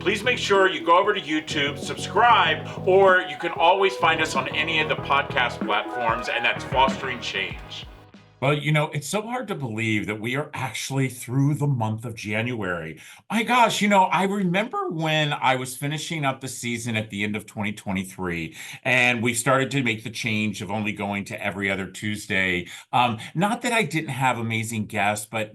please make sure you go over to YouTube, subscribe, or you can always find us on any of the podcast platforms, and that's Fostering Change. Well, it's so hard to believe that we are actually through the month of January. My gosh, I remember when I was finishing up the season at the end of 2023, and we started to make the change of only going to every other Tuesday. Not that I didn't have amazing guests, but,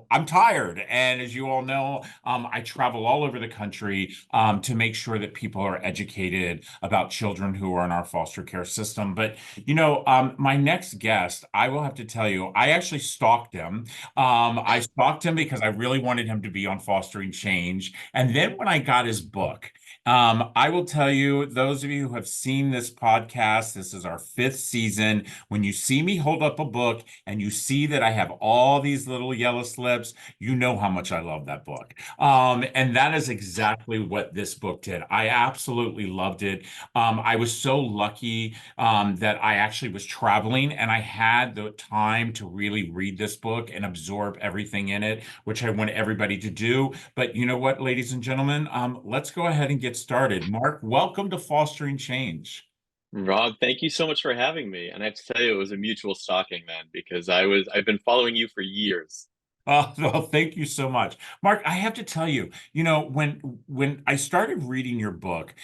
I'm tired. And as you all know, I travel all over the country to make sure that people are educated about children who are in our foster care system. But, my next guest, I will have to tell you, I actually stalked him. I stalked him because I really wanted him to be on Fostering Change. And then when I got his book, I will tell you, those of you who have seen this podcast, this is our fifth season. When you see me hold up a book and you see that I have all these little yellow slips, you know how much I love that book. And that is exactly what this book did. I absolutely loved it. I was so lucky that I actually was traveling and I had the time to really read this book and absorb everything in it, which I want everybody to do. But you know what, ladies and gentlemen, let's go ahead and get started. Mark, welcome to Fostering Change. Rob, thank you so much for having me. And I have to tell you, it was a mutual stalking, man, because I've been following you for years. Oh, well, thank you so much. Mark, I have to tell you, when I started reading your book,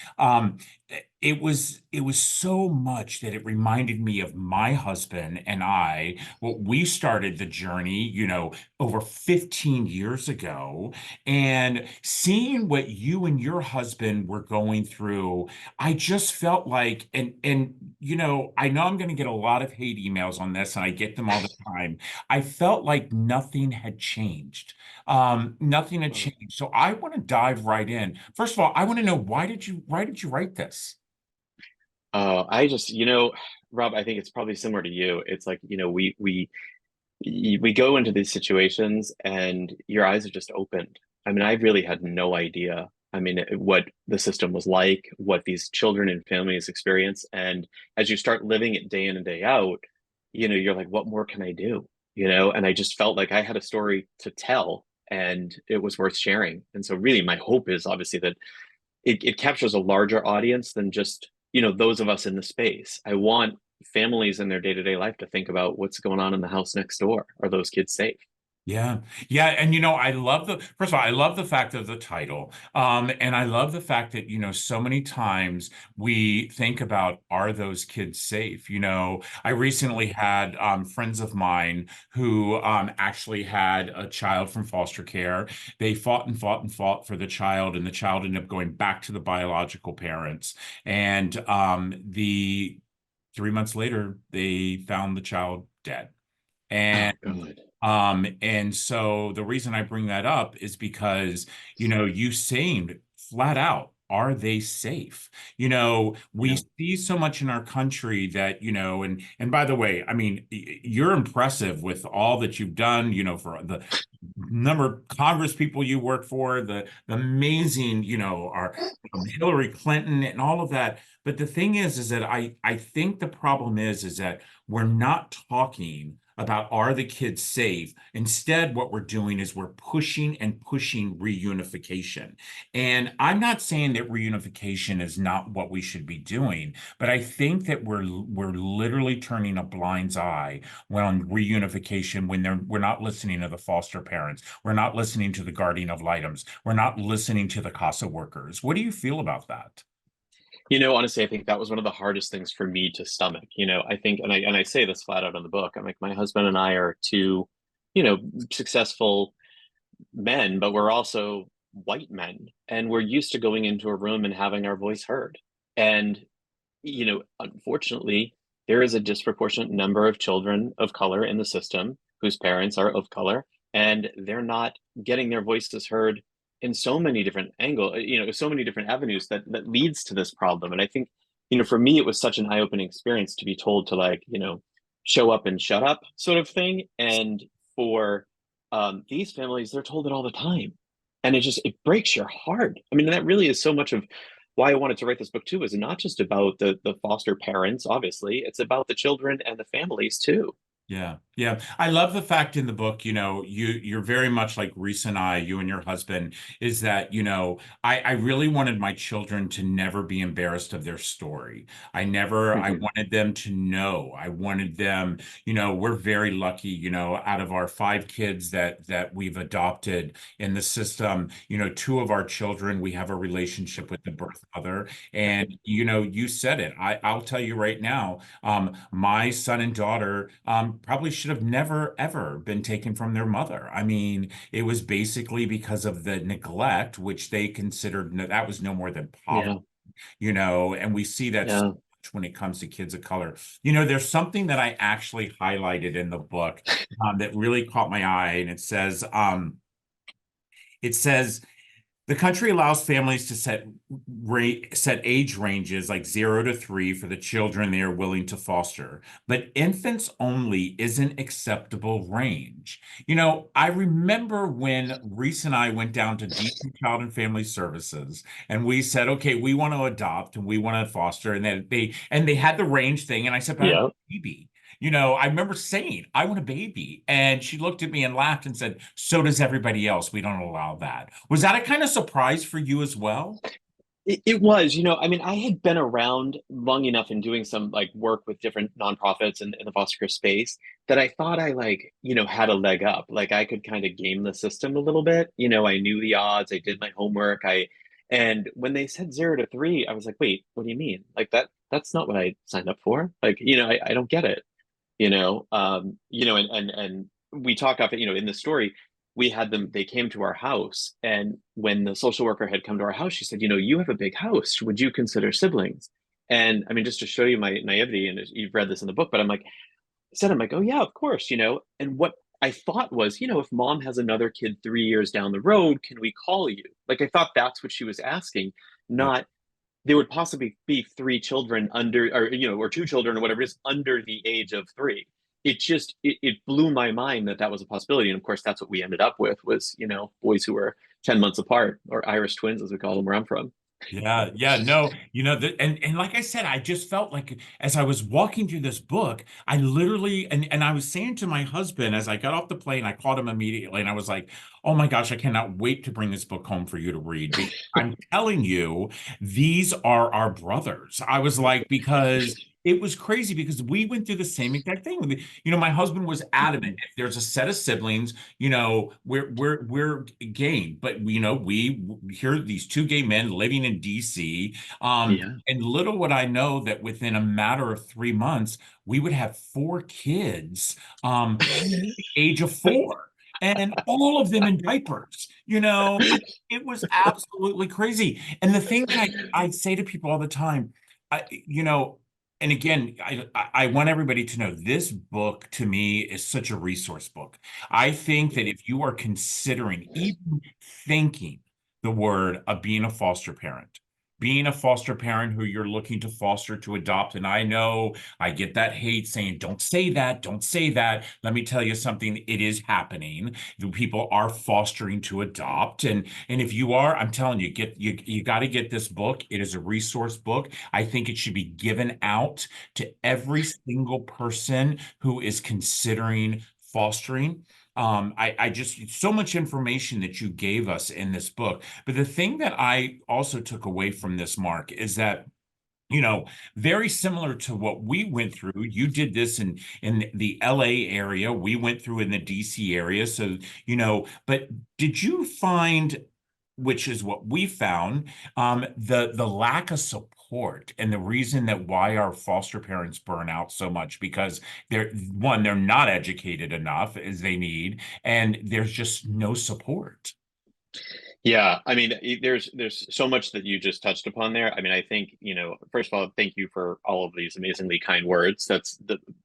it was so much that it reminded me of my husband and I. Well, we started the journey, over 15 years ago, and seeing what you and your husband were going through, I just felt like, I know I'm going to get a lot of hate emails on this, and I get them all the time. I felt like nothing had changed. Nothing had Oh, changed. So I want to dive right in. First of all, I want to know, why did you write this? I just, Rob, I think it's probably similar to you. It's like, we go into these situations and your eyes are just opened. I mean, I really had no idea. I mean, what the system was like, what these children and families experience. And as you start living it day in and day out, you're like, what more can I do? And I just felt like I had a story to tell and it was worth sharing. And so really my hope is obviously that it captures a larger audience than just, those of us in the space. I want families in their day-to-day life to think about what's going on in the house next door. Are those kids safe? Yeah. Yeah. And I love first of all, I love the fact of the title. And I love the fact that, so many times we think about, are those kids safe? I recently had friends of mine who actually had a child from foster care. They fought and fought and fought for the child, and the child ended up going back to the biological parents. And the 3 months later, they found the child dead. Oh, And God. and so the reason I bring that up is because, you saying flat out, are they safe? We Yeah. see so much in our country that, and by the way, I mean, you're impressive with all that you've done, for the number of Congress people you work for, the amazing, our Hillary Clinton and all of that. But the thing is that I think the problem is that we're not talking about, are the kids safe? Instead, what we're doing is we're pushing and pushing reunification. And I'm not saying that reunification is not what we should be doing, but I think that we're literally turning a blind eye when on reunification, when we're not listening to the foster parents, we're not listening to the guardian ad litems, we're not listening to the CASA workers. What do you feel about that? Honestly, I think that was one of the hardest things for me to stomach. I think, and I say this flat out in the book. I'm like, my husband and I are two, successful men, but we're also white men, and we're used to going into a room and having our voice heard. And unfortunately, there is a disproportionate number of children of color in the system whose parents are of color, and they're not getting their voices heard in so many different so many different avenues that leads to this problem. And I think, for me, it was such an eye-opening experience to be told to, like, show up and shut up sort of thing. And for these families, they're told it all the time, and it breaks your heart. I mean, that really is so much of why I wanted to write this book too, is not just about the foster parents, obviously, it's about the children and the families too. Yeah, yeah. I love the fact in the book, you're very much like Reese and I, you and your husband, is that, I really wanted my children to never be embarrassed of their story. I Hmm. wanted them to know. I wanted them, we're very lucky, out of our 5 kids that we've adopted in the system, 2 of our children, we have a relationship with the birth mother. And, you said it. I'll tell you right now. My son and daughter probably should have never, ever been taken from their mother. I mean, it was basically because of the neglect, which they considered that was no more than poverty, Yeah, and we see that so yeah. much when it comes to kids of color. There's something that I actually highlighted in the book that really caught my eye, and it says, the country allows families to set age ranges like 0 to 3 for the children they are willing to foster, but infants only is an acceptable range. I remember when Reese and I went down to DC Child and Family Services, and we said, okay, we want to adopt and we want to foster, and then they had the range thing, and I said, but I want Yeah. a baby. I remember saying, I want a baby. And she looked at me and laughed and said, so does everybody else. We don't allow that. Was that a kind of surprise for you as well? It was, I mean, I had been around long enough and doing some like work with different nonprofits in the foster care space that I thought I like, had a leg up. Like I could kind of game the system a little bit. I knew the odds, I did my homework. And when they said 0 to 3, I was like, wait, what do you mean? Like that's not what I signed up for. Like, I don't get it. And we talked off, in the story, we had them, they came to our house. And when the social worker had come to our house, she said, you have a big house. Would you consider siblings? And I mean, just to show you my naivety, and you've read this in the book, but I'm like, oh yeah, of course, and what I thought was, if mom has another kid 3 years down the road, can we call you? Like, I thought that's what she was asking, Yeah. not there would possibly be 3 children under, or or 2 children or whatever it is under the age of 3. It blew my mind that that was a possibility, and of course that's what we ended up with was boys who were 10 months apart, or Irish twins as we call them where I'm from. Yeah, yeah, no, and like I said, I just felt like as I was walking through this book, I literally and I was saying to my husband as I got off the plane, I called him immediately, and I was like, "Oh my gosh, I cannot wait to bring this book home for you to read because I'm telling you, these are our brothers." I was like, because it was crazy because we went through the same exact thing. My husband was adamant if there's a set of siblings, we're game, but we hear these 2 gay men living in DC. Yeah. And little would I know that within a matter of 3 months, we would have 4 kids, age of 4, and all of them in diapers. It was absolutely crazy. And the thing that I say to people all the time, I, you know, and again, I want everybody to know this book to me is such a resource book. I think that if you are considering, even thinking the word of being a foster parent who you're looking to foster to adopt, and I know I get that hate saying, don't say that, don't say that. Let me tell you something, it is happening. The people are fostering to adopt. And if you are, I'm telling you, you got to get this book. It is a resource book. I think it should be given out to every single person who is considering fostering. I just so much information that you gave us in this book. But the thing that I also took away from this, Mark, is that very similar to what we went through. You did this in the LA area. We went through in the DC area. So, but did you find, which is what we found, the lack of support and the reason that why our foster parents burn out so much because they're not educated enough as they need, and there's just no support. Yeah, I mean, there's so much that you just touched upon there. I mean, I think, first of all, thank you for all of these amazingly kind words.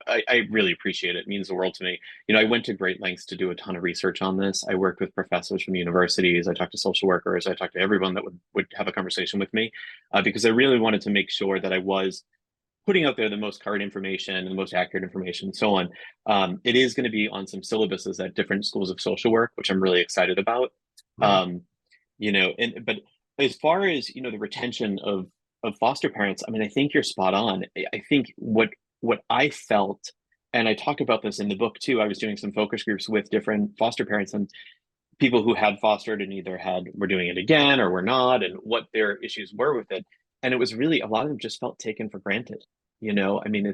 I really appreciate it. It means the world to me. I went to great lengths to do a ton of research on this. I worked with professors from universities. I talked to social workers. I talked to everyone that would have a conversation with me, because I really wanted to make sure that I was putting out there the most current information and the most accurate information and so on. It is going to be on some syllabuses at different schools of social work, which I'm really excited about. Great. Um, and but as far as the retention of foster parents, I mean, I think you're spot on. I think what I felt And I talk about this in the book too. I was doing some focus groups with different foster parents and people who had fostered and either were doing it again or were not, and what their issues were with it. And it was really, a lot of them just felt taken for granted. I mean,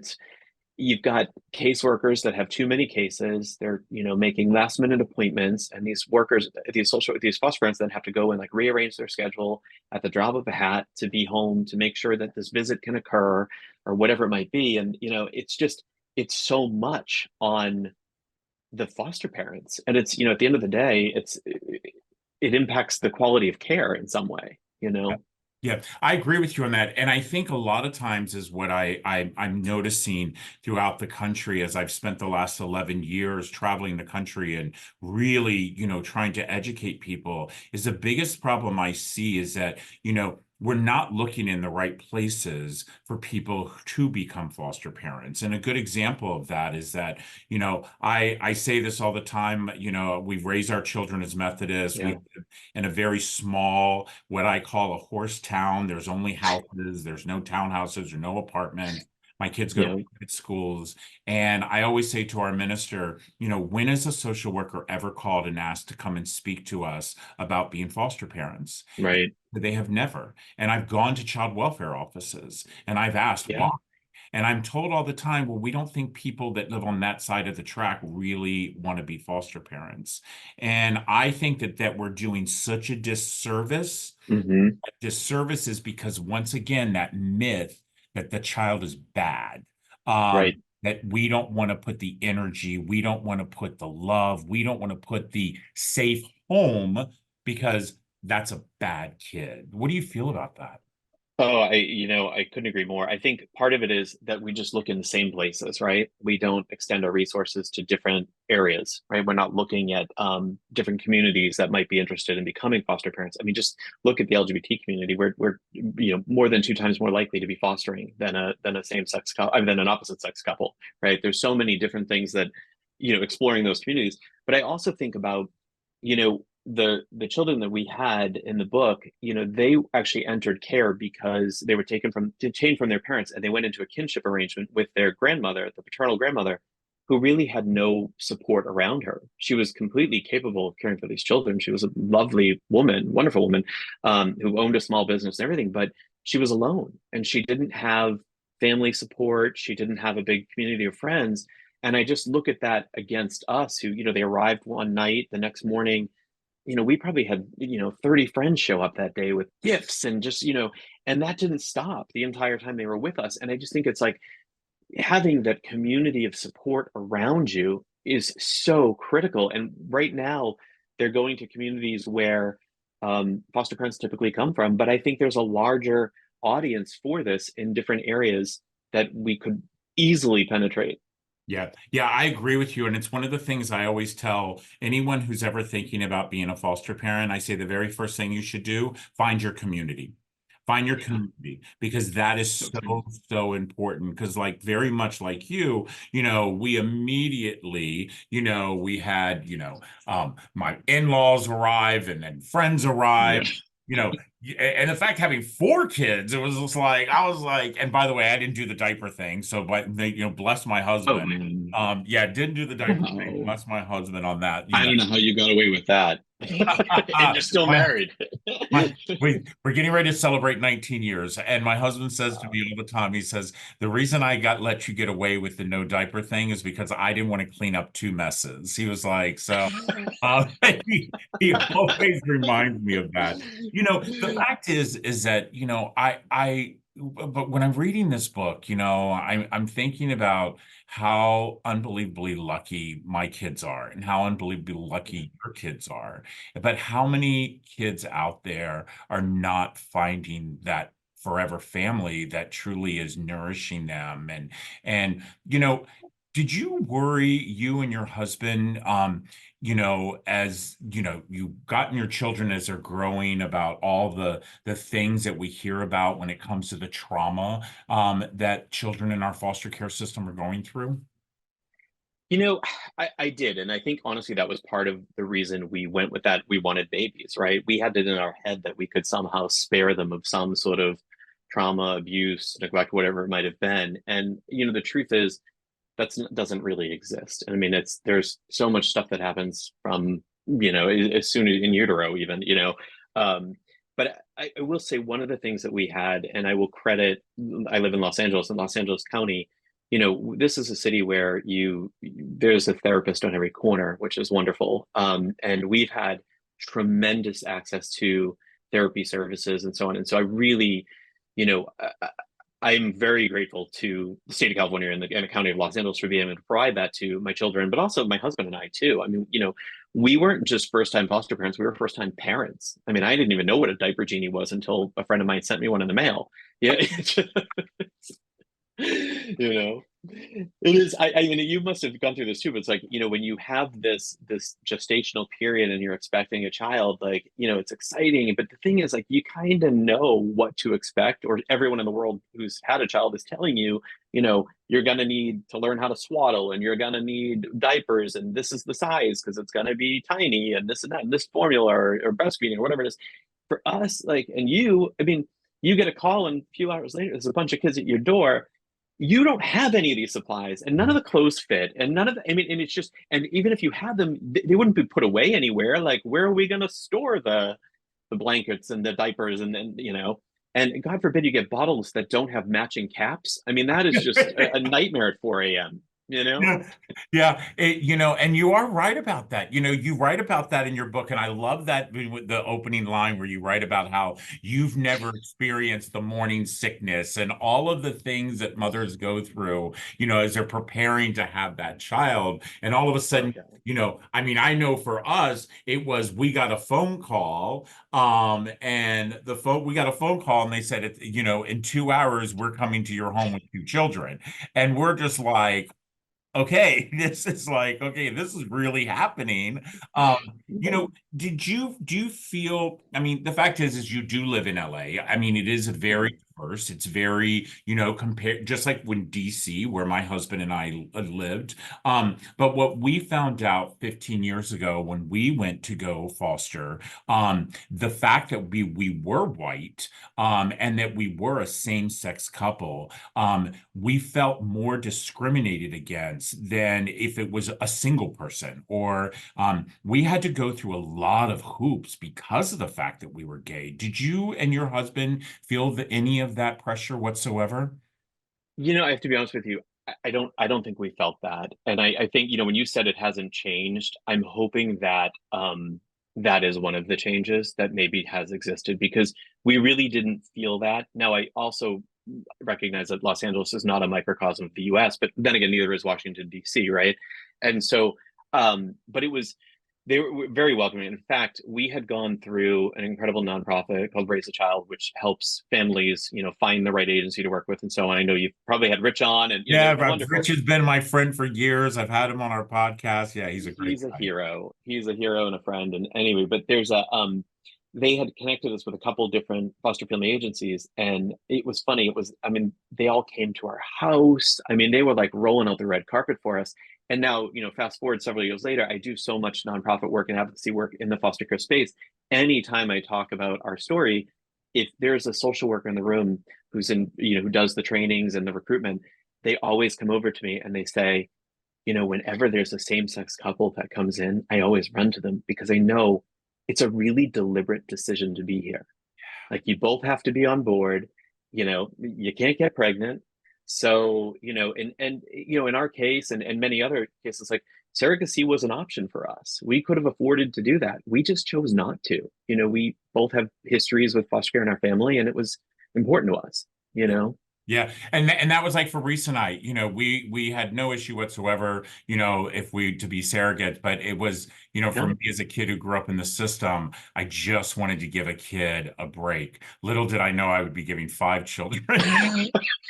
you've got caseworkers that have too many cases. They're, making last minute appointments, and these foster parents then have to go and like rearrange their schedule at the drop of a hat to be home to make sure that this visit can occur or whatever it might be. And, it's so much on the foster parents. And it's, at the end of the day, it impacts the quality of care in some way. Yeah, I agree with you on that. And I think a lot of times is what I'm noticing throughout the country as I've spent the last 11 years traveling the country and really, trying to educate people is the biggest problem I see is that, we're not looking in the right places for people to become foster parents. And a good example of that is that, I say this all the time, we've raised our children as Methodists. We Yeah. live in a very small, what I call a horse town. There's only houses, there's no townhouses or no apartments. My kids go to Yeah. private schools. And I always say to our minister, when is a social worker ever called and asked to come and speak to us about being foster parents? Right. They have never. And I've gone to child welfare offices and I've asked Yeah. why. And I'm told all the time, well, we don't think people that live on that side of the track really want to be foster parents. And I think that we're doing such a disservice. Hmm. Disservice is because once again, that myth that the child is bad. Right. That we don't want to put the energy, we don't want to put the love, we don't want to put the safe home because that's a bad kid. What do you feel about that? Oh, I couldn't agree more. I think part of it is that we just look in the same places, right? We don't extend our resources to different areas, right? We're not looking at different communities that might be interested in becoming foster parents. I mean, just look at the LGBT community. We're more than two times more likely to be fostering than a same sex couple, I mean, than an opposite sex couple, right? There's so many different things that exploring those communities. But I also think about the children that we had in the book, they actually entered care because they were detained from their parents, and they went into a kinship arrangement with their grandmother, the paternal grandmother, who really had no support around her. She was completely capable of caring for these children. She was a lovely woman, wonderful woman, who owned a small business and everything, but she was alone and she didn't have family support. She didn't have a big community of friends. And I just look at that against us who, they arrived one night, the next morning, we probably had, 30 friends show up that day with gifts and just, and that didn't stop the entire time they were with us. And I just think it's like having that community of support around you is so critical. And right now, they're going to communities where foster parents typically come from. But I think there's a larger audience for this in different areas that we could easily penetrate. Yeah, yeah, I agree with you. And it's one of the things I always tell anyone who's ever thinking about being a foster parent. I say the very first thing you should do, find your community. Find your Yeah. community because that is So true. so important. Because, like, very much like you, we immediately, we had, my in-laws arrive and then friends Yeah. arrive, and in fact, having four kids, it was just like, I was like, and by the way, I didn't do the diaper thing. So, but they, bless my Oh husband. man. Yeah, didn't do the diaper thing. Wow. Bless my husband on that, I don't know how you got away with that. And you're still my married. we're getting ready to celebrate 19 years, and my husband says to Wow. me all the time, he says, the reason I let you get away with the no diaper thing is because I didn't want to clean up two messes. He was like, so uh, he always reminds me of that. The fact is that, but when I'm reading this book, I'm thinking about how unbelievably lucky my kids are and how unbelievably lucky your kids are. But how many kids out there are not finding that forever family that truly is nourishing them? And did you worry, you and your husband, as you've gotten your children as they're growing about all the things that we hear about when it comes to the trauma that children in our foster care system are going through? You know, I did. And I think honestly, that was part of the reason we went with that. We wanted babies, right? We had it in our head that we could somehow spare them of some sort of trauma, abuse, neglect, whatever it might have been. And, the truth is, That's doesn't really exist. I mean, there's so much stuff that happens from, as soon as in utero, even, Um, but I will say one of the things that we had, and I will credit, I live in Los Angeles, in Los Angeles County. This is a city where there's a therapist on every corner, which is wonderful. And we've had tremendous access to therapy services and so on. And so I really, you know, I'm very grateful to the state of California and the county of Los Angeles for being able to provide that to my children, but also my husband and I too. I mean, we weren't just first-time foster parents; we were first-time parents. I mean, I didn't even know what a diaper genie was until a friend of mine sent me one in the mail. Yeah, you know it is. I mean, you must have gone through this too, but it's like, when you have this gestational period and you're expecting a child, like, it's exciting, but the thing is, like, you kind of know what to expect, or everyone in the world who's had a child is telling you, you're going to need to learn how to swaddle, and you're going to need diapers, and this is the size because it's going to be tiny, and this and that, and this formula, or breastfeeding, or whatever it is. For us, like, and I mean, you get a call, and a few hours later there's a bunch of kids at your door. You don't have any of these supplies, and none of the clothes fit, and none of the, I mean, and it's just, and even if you had them, they wouldn't be put away anywhere. Like, where are we going to store the blankets and the diapers, and then, and God forbid you get bottles that don't have matching caps. I mean, that is just a nightmare at 4 a.m. Yeah, yeah, and you are right about that. You write about that in your book, and I love that with the opening line where you write about how you've never experienced the morning sickness and all of the things that mothers go through, as they're preparing to have that child. And all of a sudden, Okay. I mean, I know for us, it was we got a phone call, and we got a phone call, and they said, in 2 hours, we're coming to your home with 2 children. And we're just like, okay, this is really happening. Um, do you feel, I mean, the fact is you do live in LA. I mean, it is very diverse. It's very, compared, just like when DC, where my husband and I lived. But what we found out 15 years ago when we went to go foster, the fact that we were white, and that we were a same-sex couple, we felt more discriminated against than if it was a single person. Or we had to go through a lot of hoops because of the fact that we were gay. Did you and your husband feel any of that pressure whatsoever? I have to be honest with you. I don't think we felt that. And I think, when you said it hasn't changed, I'm hoping that that is one of the changes that maybe has existed, because we really didn't feel that. Now, I also recognize that Los Angeles is not a microcosm of the US, but then again, neither is Washington, D.C., right? And so, but they were very welcoming. In fact, we had gone through an incredible nonprofit called Raise a Child, which helps families, find the right agency to work with and so on. I know you've probably had Rich on, and Yeah, they're but wonderful. Rich has been my friend for years. I've had him on our podcast. Yeah, he's a great He's a guy. hero. He's a hero and a friend. And anyway, but they had connected us with a couple different foster family agencies, and it was funny. I mean, they all came to our house. I mean, they were like rolling out the red carpet for us. And now, fast forward several years later, I do so much nonprofit work and advocacy work in the foster care space. Anytime I talk about our story, if there's a social worker in the room who does the trainings and the recruitment, they always come over to me and they say, whenever there's a same-sex couple that comes in, I always run to them, because I know it's a really deliberate decision to be here. Like, you both have to be on board, you can't get pregnant. So, in our case, and many other cases, like, surrogacy was an option for us. We could have afforded to do that. We just chose not to. We both have histories with foster care in our family, and it was important to us. Yeah, and that was like for Reese and I, we had no issue whatsoever, if we to be surrogates, but it was, for me No. as a kid who grew up in the system, I just wanted to give a kid a break. Little did I know I would be giving 5 children.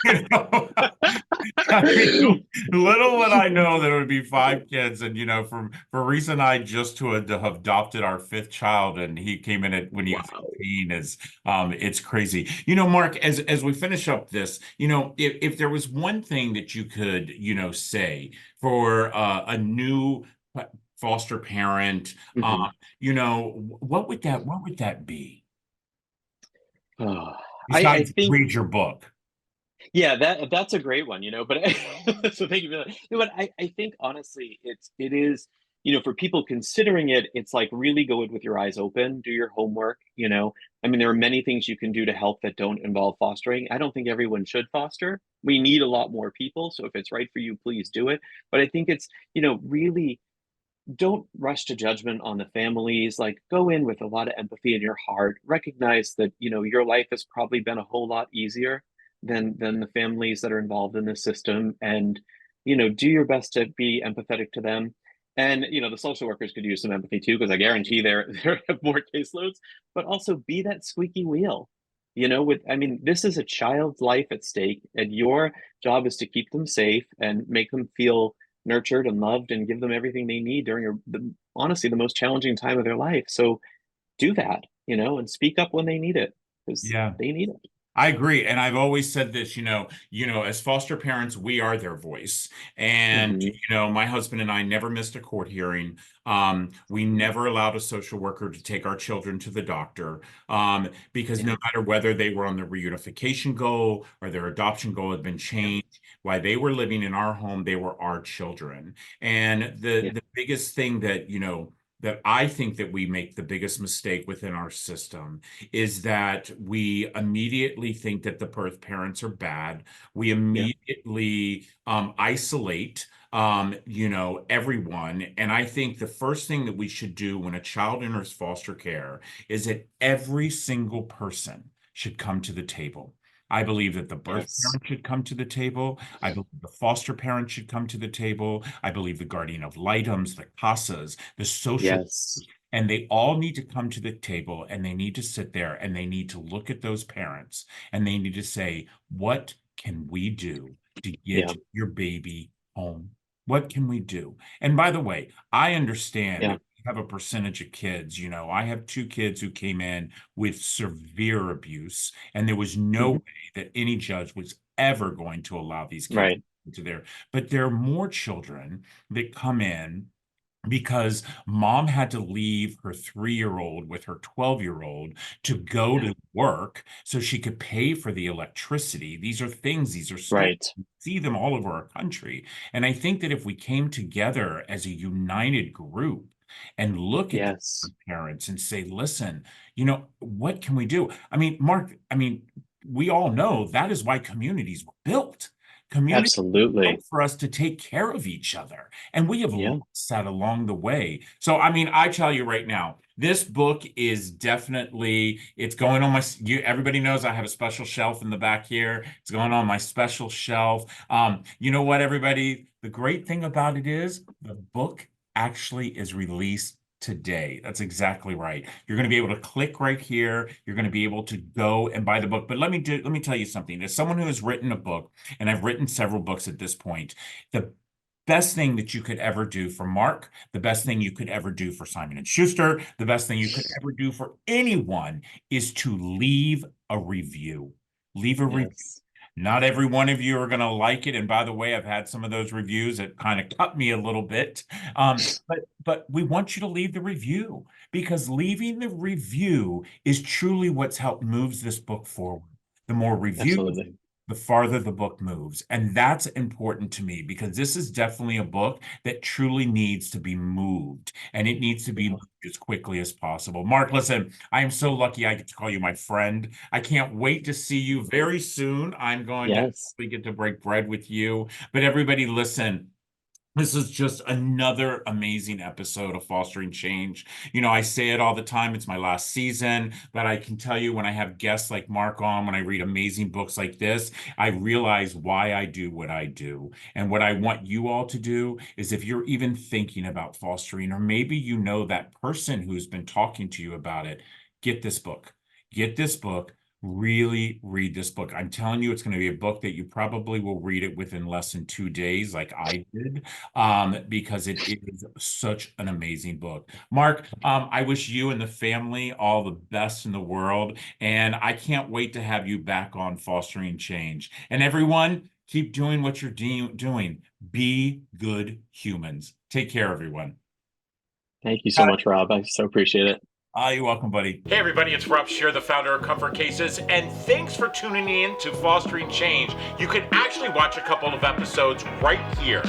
You know, I mean, little would I know that it would be 5 kids, and for Reese and I just to have adopted our fifth child, and he came in when he was Wow. 18, is it's crazy. Mark, as we finish up this, if there was one thing that you could, say for a new foster parent, Mhm. what would that be? Oh, I Besides think read your book. Yeah, that's a great one, but so thank you for that. But I think honestly, it is, for people considering it, it's like really go in with your eyes open, do your homework. I mean, there are many things you can do to help that don't involve fostering. I don't think everyone should foster. We need a lot more people. So if it's right for you, please do it. But I think it's, really don't rush to judgment on the families. Like, go in with a lot of empathy in your heart. Recognize that, your life has probably been a whole lot easier than the families that are involved in this system. And, do your best to be empathetic to them. And, the social workers could use some empathy too, because I guarantee they have more caseloads, but also be that squeaky wheel. I mean, this is a child's life at stake, and your job is to keep them safe and make them feel nurtured and loved and give them everything they need during honestly the most challenging time of their life. So do that, and speak up when they need it, because Yeah. they need it. I agree. And I've always said this, as foster parents, we are their voice. And, Hmm. my husband and I never missed a court hearing. We never allowed a social worker to take our children to the doctor, because Yeah. no matter whether they were on the reunification goal or their adoption goal had been Yeah. changed, while they were living in our home, they were our children. And Yeah. the biggest thing that, that I think that we make the biggest mistake within our system is that we immediately think that the birth parents are bad. We Yeah. immediately isolate, everyone. And I think the first thing that we should do when a child enters foster care is that every single person should come to the table. I believe that the birth Yes. parent should come to the table. I believe the foster parent should come to the table. I believe the guardian ad litems, the CASAs, the social, Yes. and they all need to come to the table and they need to sit there and they need to look at those parents and they need to say, what can we do to Yeah. get your baby home? What can we do? And by the way, I understand Yeah. that we have a percentage of kids. I have two kids who came in with severe abuse, and there was no Hmm. way that any judge was ever going to allow these kids Right. to there. But there are more children that come in because mom had to leave her 3-year-old with her 12-year-old to go Yeah. to work so she could pay for the electricity. These are stories. Right. We see them all over our country. And I think that if we came together as a united group and look at the Yes. parents and say, listen, what can we do? I mean, Mark, we all know that is why communities were built. Communities were Absolutely. built for us to take care of each other. And we have Yeah. lost that along the way. So, I tell you right now, this book is definitely, it's going on everybody knows I have a special shelf in the back here. It's going on my special shelf. You know what, everybody? The great thing about it is the book actually is released today. That's exactly right. You're going to be able to click right here. You're going to be able to go and buy the book. But let me tell you something. As someone who has written a book, and I've written several books at this point, the best thing that you could ever do for Mark, the best thing you could ever do for Simon and Schuster, the best thing you could ever do for anyone is to leave a review. Leave a review. Yes. Not every one of you are going to like it. And by the way, I've had some of those reviews that kind of cut me a little bit. But we want you to leave the review, because leaving the review is truly what's helped moves this book forward. The more reviews, Absolutely. the farther the book moves. And that's important to me, because this is definitely a book that truly needs to be moved, and it needs to be Yeah. moved as quickly as possible. Mark, listen, I am so lucky I get to call you my friend. I can't wait to see you very soon. I'm going to Yes. get to break bread with you. But everybody, listen. This is just another amazing episode of Fostering Change. I say it all the time. It's my last season, but I can tell you, when I have guests like Mark on, when I read amazing books like this, I realize why I do what I do. And what I want you all to do is, if you're even thinking about fostering, or maybe you know that person who's been talking to you about it, get this book. Get this book. Really read this book. I'm telling you, it's going to be a book that you probably will read it within less than 2 days, like I did, because it is such an amazing book. Mark, I wish you and the family all the best in the world, and I can't wait to have you back on Fostering Change. And everyone, keep doing what you're doing. Be good humans. Take care, everyone. Thank you so much, Rob. I so appreciate it. You're welcome, buddy. Hey everybody, it's Rob Scheer, the founder of Comfort Cases, and thanks for tuning in to Fostering Change. You can actually watch a couple of episodes right here